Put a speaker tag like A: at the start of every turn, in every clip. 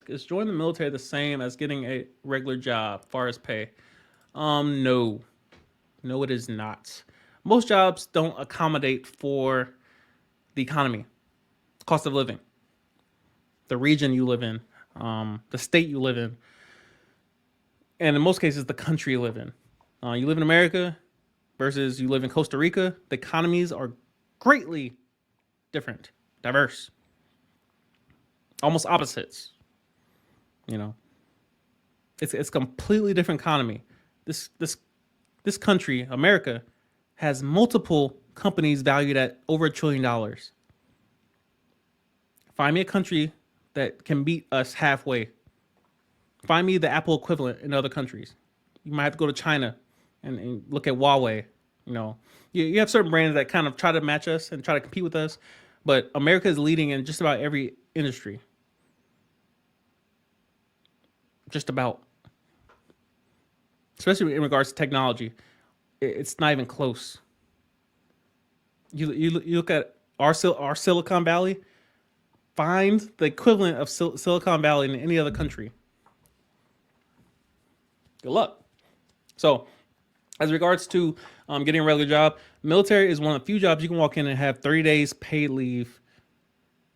A: Is joining the military the same as getting a regular job, far as pay? No, no, it is not. Most jobs don't accommodate for the economy, cost of living, the region you live in, the state you live in, and in most cases, the country you live in. You live in America versus you live in Costa Rica. The economies are greatly different, diverse, almost opposites. You know, it's a completely different economy. This country, America, has multiple companies valued at over $1 trillion. Find me a country that can beat us halfway. Find me the Apple equivalent in other countries. You might have to go to China and look at Huawei. You have certain brands that kind of try to match us and try to compete with us, but America is leading in just about every industry. Just about, especially in regards to technology, it's not even close. You look at our Silicon Valley. Find the equivalent of Silicon Valley in any other country. Good luck. So, as regards to getting a regular job, military is one of the few jobs you can walk in and have 30 days paid leave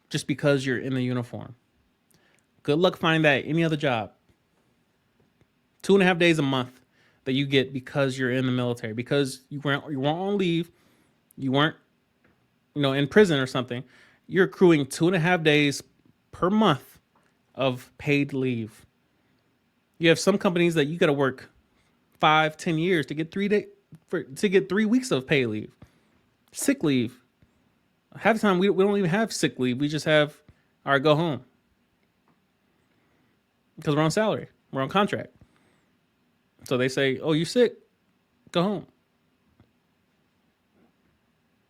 A: just because you're in the uniform. Good luck finding that any other job. 2.5 days a month that you get because you're in the military, because you weren't on leave, you weren't in prison or something. You're accruing 2.5 days per month of paid leave. You have some companies that you got to work 5-10 years to get 3 weeks of paid leave. Sick leave. Half the time we don't even have sick leave. We just have, all right, go home. Because we're on salary. We're on contract. So they say, oh, you sick? Go home.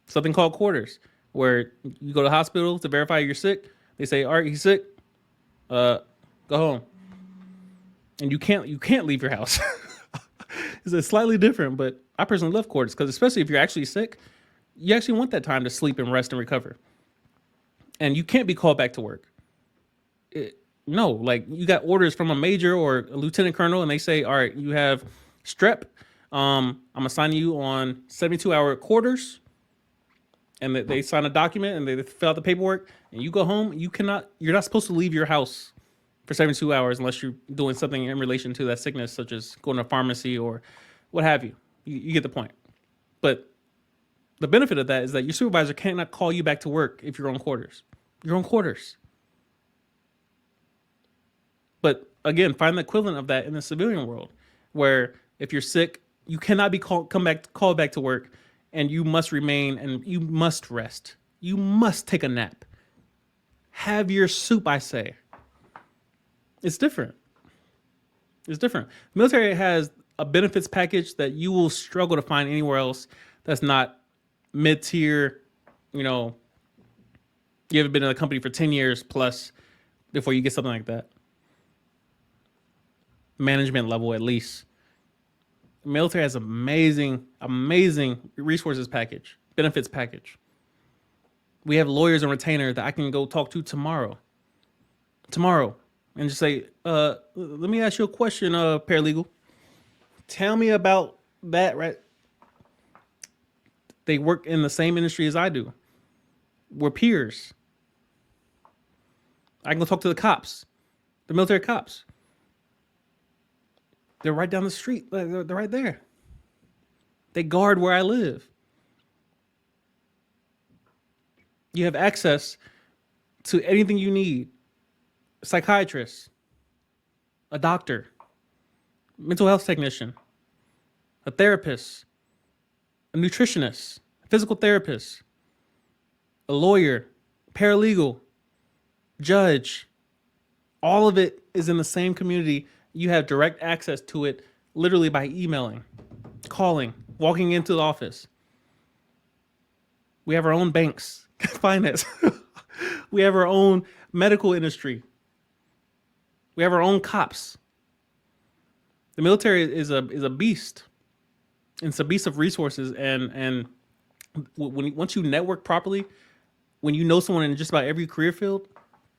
A: Something called quarters, where you go to the hospital to verify you're sick. They say, all right, he's sick. Go home. And you can't leave your house. It's slightly different, but I personally love quarters because especially if you're actually sick, you actually want that time to sleep and rest and recover. And you can't be called back to work. No, like you got orders from a major or a lieutenant colonel, and they say, all right, you have strep. I'm assigning you on 72-hour quarters. And they sign a document and they fill out the paperwork, and you go home. You're not supposed to leave your house for 72 hours unless you're doing something in relation to that sickness, such as going to a pharmacy or what have you. You get the point. But the benefit of that is that your supervisor cannot call you back to work if you're on quarters. You're on quarters. But again, find the equivalent of that in the civilian world, where if you're sick, you cannot be called back to work, and you must remain and you must rest. You must take a nap. Have your soup, I say. It's different. It's different. The military has a benefits package that you will struggle to find anywhere else that's not mid-tier. You haven't been in a company for 10 years plus before you get something like that. Management level, at least. The military has amazing resources package, benefits package. We have lawyers and retainer that I can go talk to tomorrow, and just say, let me ask you a question, paralegal. Tell me about that, right? They work in the same industry as I do. We're peers. I can go talk to the cops, the military cops. They're right down the street. They're right there. They guard where I live. You have access to anything you need. A psychiatrist, a doctor, mental health technician, a therapist, a nutritionist, a physical therapist, a lawyer, paralegal, judge. All of it is in the same community. You have direct access to it literally by emailing, calling, walking into the office. We have our own banks, finance. We have our own medical industry. We have our own cops. The military is a beast. It's a beast of resources, and once you network properly, when you know someone in just about every career field,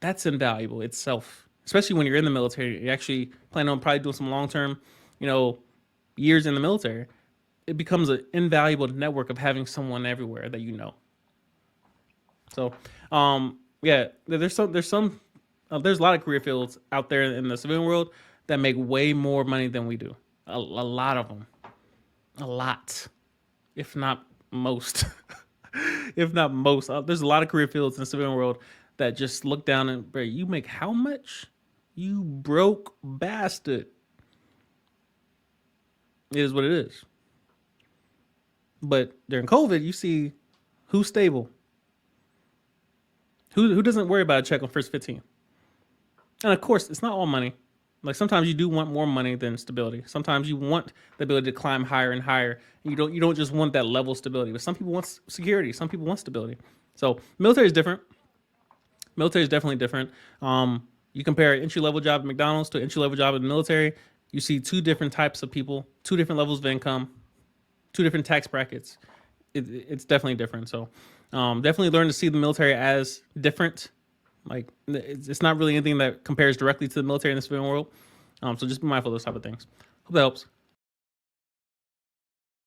A: that's invaluable itself. especially when you're in the military. You actually plan on probably doing some long term, you know, years in the military. It becomes an invaluable network of having someone everywhere that you know. So, yeah, there's a lot of career fields out there in the civilian world that make way more money than we do. A lot of them, a lot, if not most, if not most. There's a lot of career fields in the civilian world that just look down and, bro, you make how much? You broke bastard. It is what it is. But during COVID, you see who's stable, who doesn't worry about a check on first 15. And of course, it's not all money. Like sometimes you do want more money than stability. Sometimes you want the ability to climb higher and higher. You don't just want that level of stability. But some people want security. Some people want stability. So military is different. Military is definitely different. You compare an entry level job at McDonald's to an entry level job in the military. You see two different types of people, two different levels of income, two different tax brackets. It's definitely different. So definitely learn to see the military as different. Like it's not really anything that compares directly to the military in the civilian world. So just be mindful of those type of things. Hope that helps.